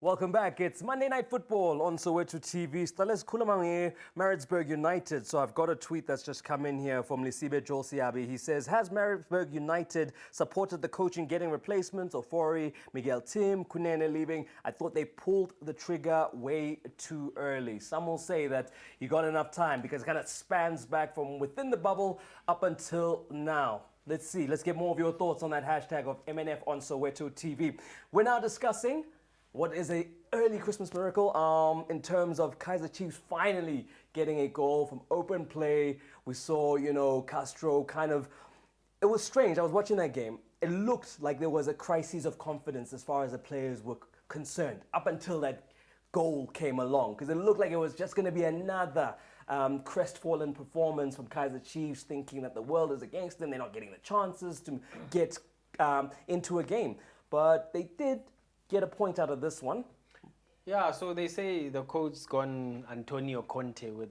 Welcome back. It's Monday Night Football on Soweto TV. Stales Kulamange, Maritzburg United. So I've got a tweet that's just come in here from Lisibe Jolsiabi. He says, has Maritzburg United supported the coach in getting replacements? Ofori, Miguel Tim, Kunene leaving. I thought they pulled the trigger way too early. Some will say that he got enough time because it kind of spans back from within the bubble up until now. Let's see. Let's get more of your thoughts on that hashtag of MNF on Soweto TV. We're now discussing what is a early Christmas miracle in terms of Kaiser Chiefs finally getting a goal from open play. We saw, Castro it was strange. I was watching that game. It looked like there was a crisis of confidence as far as the players were concerned up until that goal came along, because it looked like it was just going to be another crestfallen performance from Kaiser Chiefs, thinking that the world is against them. They're not getting the chances to get into a game. But they did get a point out of this one. Yeah, so they say the coach's gone Antonio Conte with,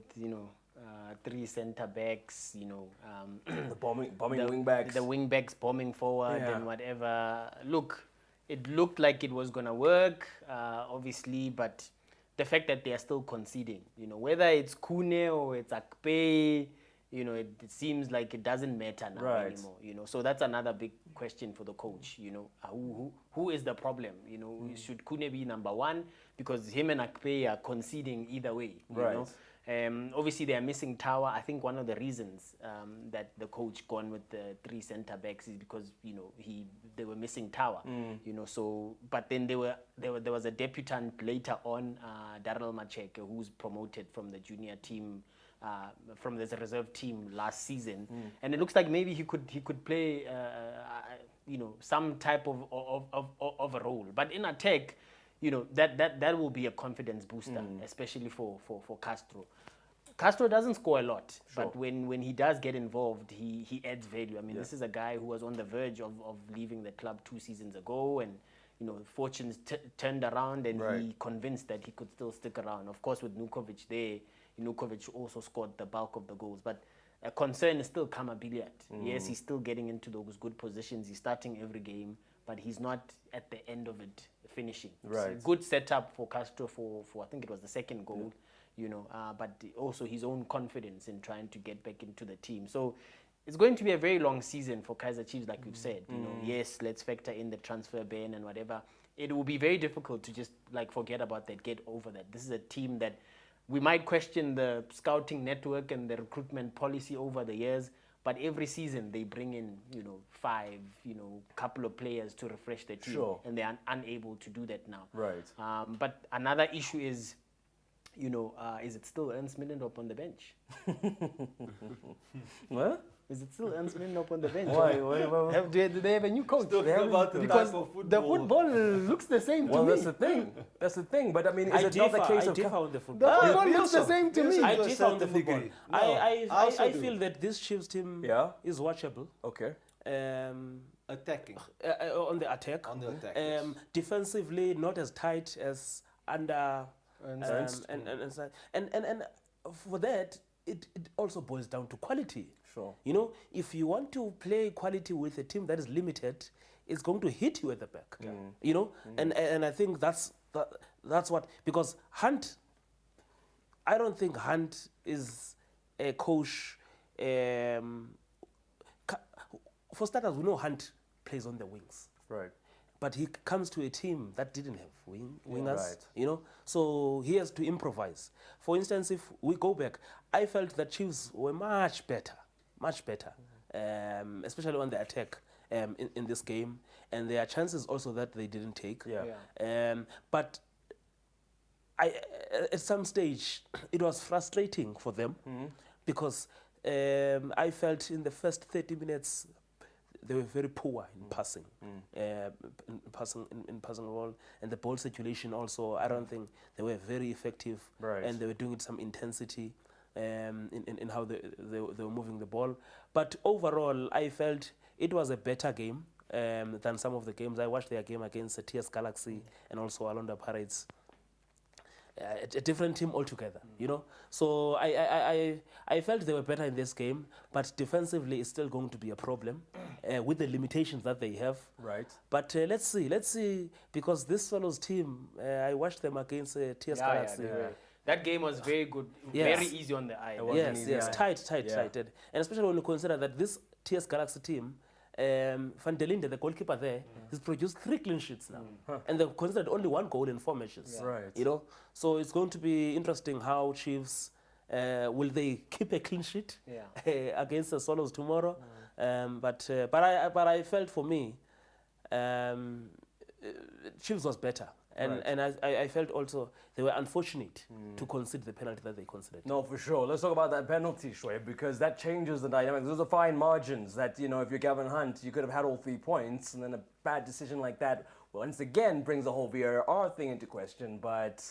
three centre backs, The bombing wing backs. The wing backs bombing forward and whatever. Look, it looked like it was going to work, obviously, but the fact that they are still conceding, whether it's Kune or it's Akpe, it seems like it doesn't matter now anymore. So that's another big question for the coach. Who is the problem? Should Kune be number one, because him and Akpe are conceding either way. Obviously they are missing Tower. I think one of the reasons that the coach gone with the three centre backs is because they were missing Tower. So but then there was a debutant later on, Daryl Macheke, who's promoted from the junior team. From the reserve team last season, and it looks like maybe he could play, some type of a role. But in attack, that will be a confidence booster, especially for Castro. Castro doesn't score a lot, but when he does get involved, he adds value. I mean, this is a guy who was on the verge of leaving the club 2 seasons ago, and fortunes turned around, and he convinced that he could still stick around. Of course, with Nukovic there. Nukovic also scored the bulk of the goals, but a concern is still Kama Billiard. Yes, he's still getting into those good positions. He's starting every game, but he's not at the end of it finishing. It's a good setup for Castro for I think it was the second goal, but also his own confidence in trying to get back into the team. So it's going to be a very long season for Kaiser Chiefs, like we've said. Yes, let's factor in the transfer ban and whatever. It will be very difficult to just forget about that, get over that. This is a team that we might question the scouting network and the recruitment policy over the years, but every season they bring in, 5, couple of players to refresh the team, and they are unable to do that now. But another issue is, is it still Ernst Middendorp on the bench? What? Is it still Ernst Middendorp on the bench? Why? Do they have a new coach? Because the football looks the same to me. That's the thing. That's the thing. But I mean, is it not the case of... on the football. The football looks the same to me. I differ on the football. I feel that this Chiefs team is watchable. Okay. Attacking. On the attack. Yes. Defensively, not as tight as under Ernst. and for that, it also boils down to quality. Sure. If you want to play quality with a team that is limited, it's going to hit you at the back. And I think that's what, because Hunt, I don't think Hunt is a coach. For starters, we know Hunt plays on the wings. Right. But he comes to a team that didn't have wingers, so he has to improvise. For instance, if we go back, I felt that Chiefs were much better, especially on the attack in this game. And there are chances also that they didn't take. But at some stage, it was frustrating for them because I felt in the first 30 minutes, they were very poor in passing, in passing ball, and the ball circulation also. I don't think they were very effective, and they were doing it some intensity in how they were moving the ball. But overall, I felt it was a better game than some of the games. I watched their game against the TS Galaxy and also Alonda Pirates. a different team altogether, you know. So I felt they were better in this game, but defensively it's still going to be a problem with the limitations that they have. Right. But let's see, because this Swallows team, I watched them against TS Galaxy. That game was very good, Yes. very easy on the eye. Yes, tight. And especially when you consider that this TS Galaxy team, Van der Linde, the goalkeeper there, has produced 3 clean sheets now. And they've considered only 1 goal in 4 matches. Right. You know? So it's going to be interesting how Chiefs, will they keep a clean sheet against the Swallows tomorrow? But I felt for me, Chiefs was better. And I felt also they were unfortunate to concede the penalty that they conceded. No, for sure. Let's talk about that penalty, Shoaib, because that changes the dynamics. Those are fine margins that, you know, if you're Gavin Hunt, you could have had all 3 points, and then a bad decision like that once again brings the whole VAR thing into question. But,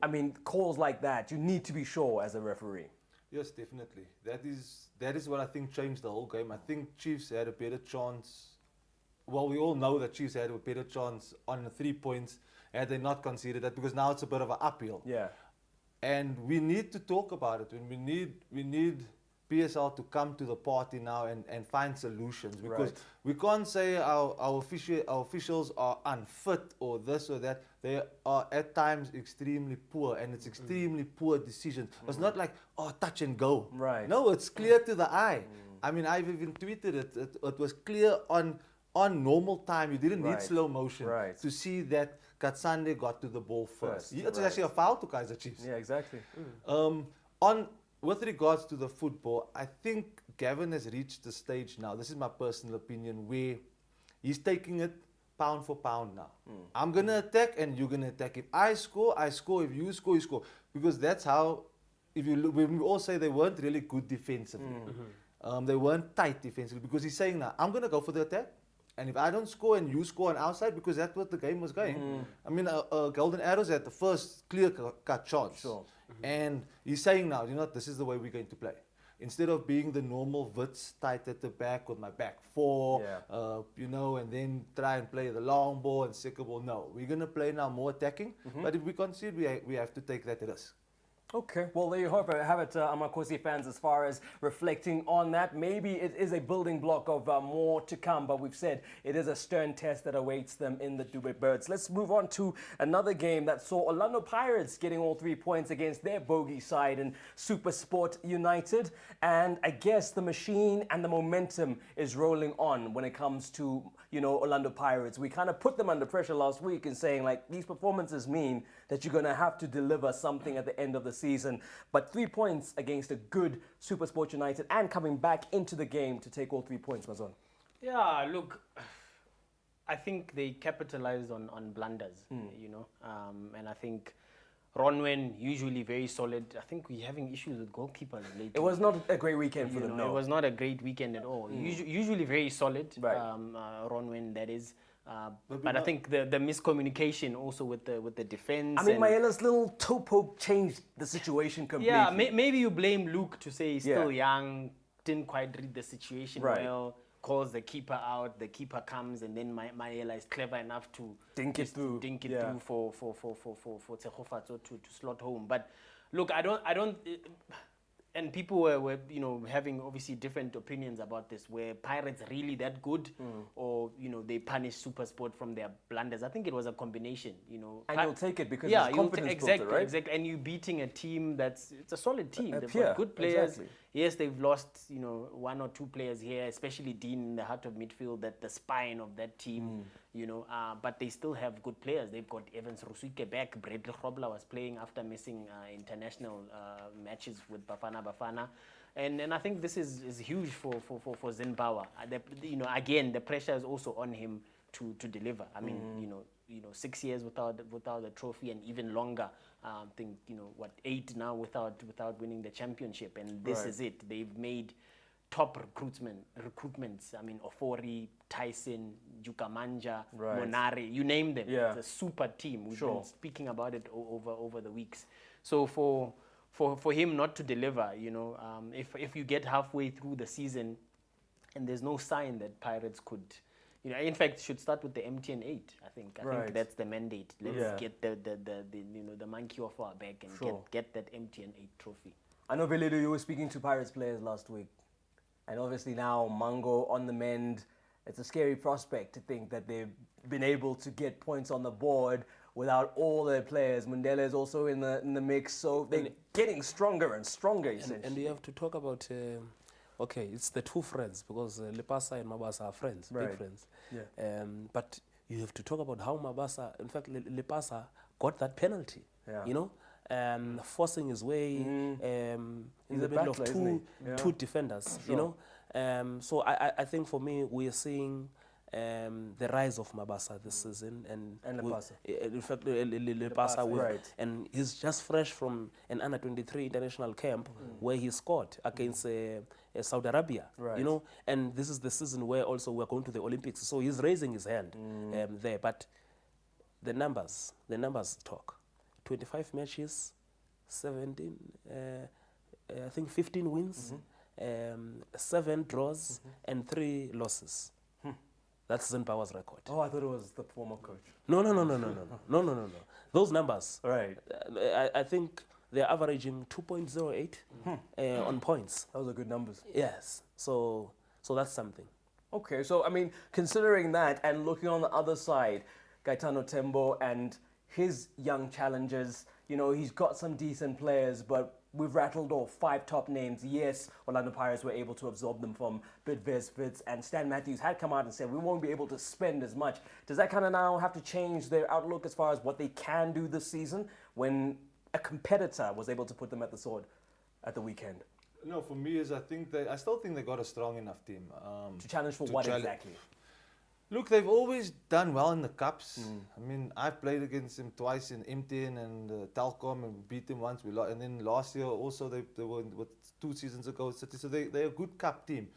I mean, calls like that, you need to be sure as a referee. Yes, definitely. That is what I think changed the whole game. I think Chiefs had a better chance. Well, we all know that Chiefs had a better chance on the 3 points had they not conceded that, because now it's a bit of an uphill. Yeah. And we need to talk about it. And we need PSL to come to the party now and find solutions, because we can't say our officials are unfit or this or that. They are at times extremely poor, and it's extremely poor decisions. It's not like, touch and go. Right. No, it's clear to the eye. I mean, I've even tweeted it. It was clear on normal time. You didn't need slow motion to see that Katsande got to the ball first. It was actually a foul to Kaiser Chiefs. Yeah, exactly. With regards to the football, I think Gavin has reached the stage now, this is my personal opinion, where he's taking it pound for pound now. I'm going to attack and you're going to attack. If I score, I score. If you score, you score. Because that's how, if you look, when we all say they weren't really good defensively. They weren't tight defensively, because he's saying now, I'm going to go for the attack. And if I don't score and you score on outside, because that's what the game was going. I mean, Golden Arrows had the first clear-cut chance. Sure. And he's saying now, you know, this is the way we're going to play. Instead of being the normal Wits tight at the back with my back 4, you know, and then try and play the long ball and second ball. No, we're going to play now more attacking. But if we concede, we have to take that risk. Okay, well, there you have it, Amakosi fans, as far as reflecting on that. Maybe it is a building block of more to come, but we've said it is a stern test that awaits them in the Dubai Birds. Let's move on to another game that saw Orlando Pirates getting all 3 points against their bogey side in Super Sport United. And I guess the machine and the momentum is rolling on when it comes to, you know, Orlando Pirates. We kind of put them under pressure last week in saying, like, these performances mean that you're going to have to deliver something at the end of the season. But 3 points against a good Super Sport United and coming back into the game to take all 3 points, Mazon. Yeah, look, I think they capitalized on blunders, you know, and I think Ronwen, usually very solid. I think we're having issues with goalkeepers lately. It was not a great weekend for them, no. It was not a great weekend at all. Usually very solid, Ronwen, that is. But I think the miscommunication also with the defense. I mean, Maela's little toe poke changed the situation completely. Yeah, maybe you blame Luke to say he's still young, didn't quite read the situation well, calls the keeper out, the keeper comes, and then Maela is clever enough to dink it through for Tsegofatso to slot home. But look, I don't. And people were, you know, having obviously different opinions about this. Were Pirates really that good, or you know, they punish SuperSport from their blunders? I think it was a combination. You know, and you'll take it because it's confidence builder, right? Exactly. And you're beating a team it's a solid team. They've peer, got good players. Exactly. Yes, they've lost, you know, 1 or 2 players here, especially Dean in the heart of midfield, that the spine of that team, you know, but they still have good players. They've got Evans Rusuike back. Bradley Grobler was playing after missing international matches with Bafana. And I think this is huge for Zimbabwe. You know, again, the pressure is also on him to deliver. I mean, you know, 6 years without the trophy, and even longer. I think, you know, 8 now without winning the championship, and this is it. They've made top recruitments. I mean, Ofori, Tyson, Jukamanja, Monare, you name them. Yeah. It's a super team. We've been speaking about it over the weeks. So for him not to deliver, you know, if you get halfway through the season and there's no sign that Pirates could, You know, in fact, should start with the MTN 8. I think Right. that's the mandate. Let's Yeah. get the monkey off our back and Sure. get that MTN 8 trophy. I know, Velilu, you were speaking to Pirates players last week. And obviously now Mango on the mend. It's a scary prospect to think that they've been able to get points on the board without all their players. Mundela is also in the mix, so they're getting stronger and stronger, essentially. And we have to talk about, okay, it's the two friends, because Lepasa and Mabasa are friends, Right. big friends. Yeah. But you have to talk about how Mabasa, in fact, Lepasa got that penalty, Yeah. you know, forcing his way in He's the a middle of battler, isn't he? Yeah. two defenders, you know. So I think for me, we are seeing the rise of Mabasa this season, and Lepasa. in fact, Lepasa, Right. and he's just fresh from an under 23 international camp where he scored against Saudi Arabia, Right. you know, and this is the season where also we're going to the Olympics, so he's raising his hand there. But the numbers talk. 25 matches, 17, I think 15 wins, 7 draws, and 3 losses. That's Zimbabwe's record. Oh, I thought it was the former coach. No. Those numbers. Right. I think they're averaging 2.08 on points. Those are good numbers. Yes. So that's something. Okay, so I mean, considering that and looking on the other side, Gaetano Tembo and his young challengers, you know, he's got some decent players, but we've rattled off 5 top names. Yes, Orlando Pirates were able to absorb them from Bidvest, Wits, and Stan Matthews had come out and said we won't be able to spend as much. Does that kind of now have to change their outlook as far as what they can do this season when a competitor was able to put them at the sword at the weekend? No, for me is I still think they got a strong enough team To challenge for to what challenge- exactly? Look, they've always done well in the cups. I mean, I've played against them twice in MTN and Telkom and beat them once. And then last year also they were with 2 seasons ago City. So they're a good cup team.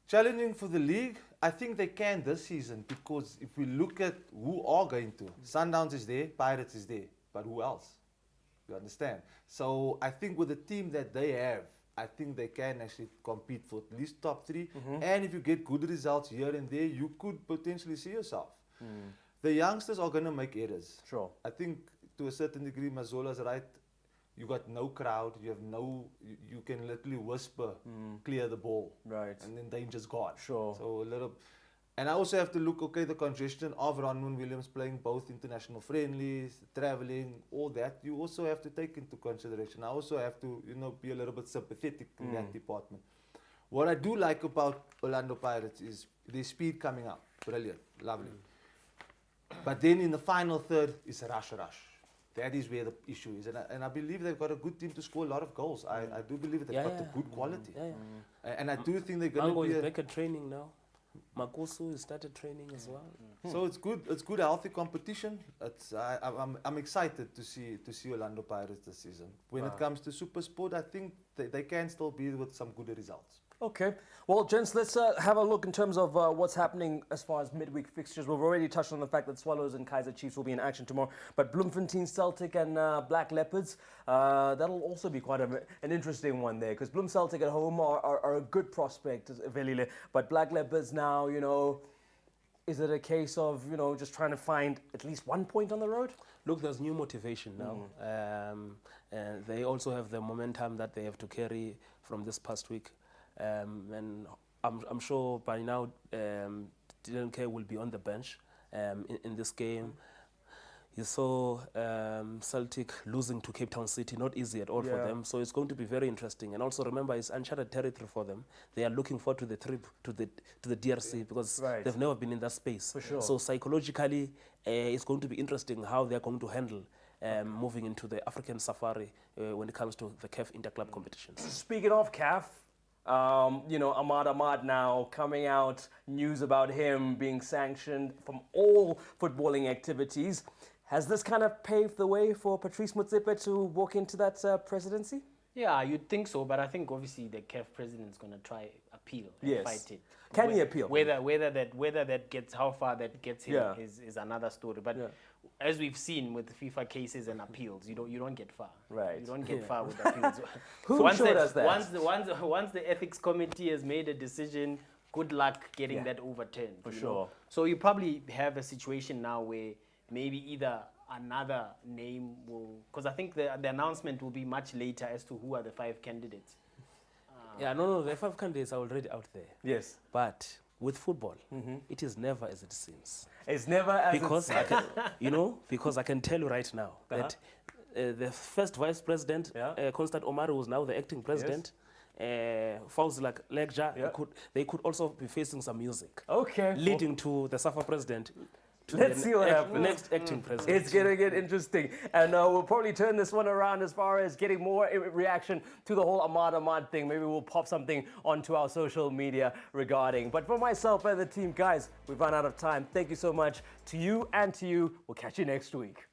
Challenging for the league, I think they can this season, because if we look at who are going to, Sundowns is there, Pirates is there, but who else? You understand? So I think with the team that they have, I think they can actually compete for at least top 3. And if you get good results here and there, you could potentially see yourself. The youngsters are going to make errors. Sure. I think to a certain degree, Mazola's right. You got no crowd. You have you can literally whisper, clear the ball. Right. And then danger's gone. Sure. So a little. And I also have to look, okay, the congestion of Ronwen Williams playing both international friendlies, traveling, all that, you also have to take into consideration. I also have to, be a little bit sympathetic in that department. What I do like about Orlando Pirates is their speed coming up. Brilliant, lovely. But then in the final third, it's a rush. That is where the issue is. And I believe they've got a good team to score a lot of goals. I do believe they've got the good quality. And I do think they're going Mango to be... is back at training now. Makusu started training as well. So it's good. It's good, healthy competition. I'm excited to see Orlando Pirates this season. When it comes to Super Sport, I think they can still be with some good results. Okay. Well, gents, let's have a look in terms of what's happening as far as midweek fixtures. We've already touched on the fact that Swallows and Kaiser Chiefs will be in action tomorrow, but Bloemfontein Celtic and Black Leopards, that'll also be quite an interesting one there, because Bloem Celtic at home are a good prospect, Velile, but Black Leopards now, is it a case of, just trying to find at least 1 point on the road? Look, there's new motivation now. And they also have the momentum that they have to carry from this past week. And I'm sure by now Dylan Kerr will be on the bench in this game. You saw Celtic losing to Cape Town City, not easy at all for them. So it's going to be very interesting. And also remember, it's uncharted territory for them. They are looking forward to the trip to the DRC because they've never been in that space. For sure. So psychologically, it's going to be interesting how they're going to handle moving into the African safari when it comes to the CAF interclub competitions. Speaking of CAF, Ahmad Ahmad now coming out, news about him being sanctioned from all footballing activities. Has this kind of paved the way for Patrice Motsepe to walk into that presidency? Yeah, you'd think so, but I think obviously the CAF president is going to try appeal and fight it. Can he appeal? Whether that gets, how far that gets him is another story. But as we've seen with FIFA cases and appeals, you don't get far. Right. You don't get far with appeals. Who showed us that? Once the ethics committee has made a decision, good luck getting Yeah. that overturned. For you sure. know? So you probably have a situation now where maybe either another name will, because I think the announcement will be much later as to who are the 5 candidates. Yeah, no, the 5 candidates are already out there. Yes. But with football, it is never as it seems. It's never as Because it's... I can, because I can tell you right now that the first vice president, Yeah. Constant Omar, who is now the acting president, Fawzi Lekja, Yeah. they could also be facing some music, Okay. leading to the SAFA president. To Let's the see what happens. Next acting president. It's going to get interesting. And we'll probably turn this one around as far as getting more reaction to the whole Ahmad Ahmad thing. Maybe we'll pop something onto our social media regarding. But for myself and the team, guys, we've run out of time. Thank you so much to you and to you. We'll catch you next week.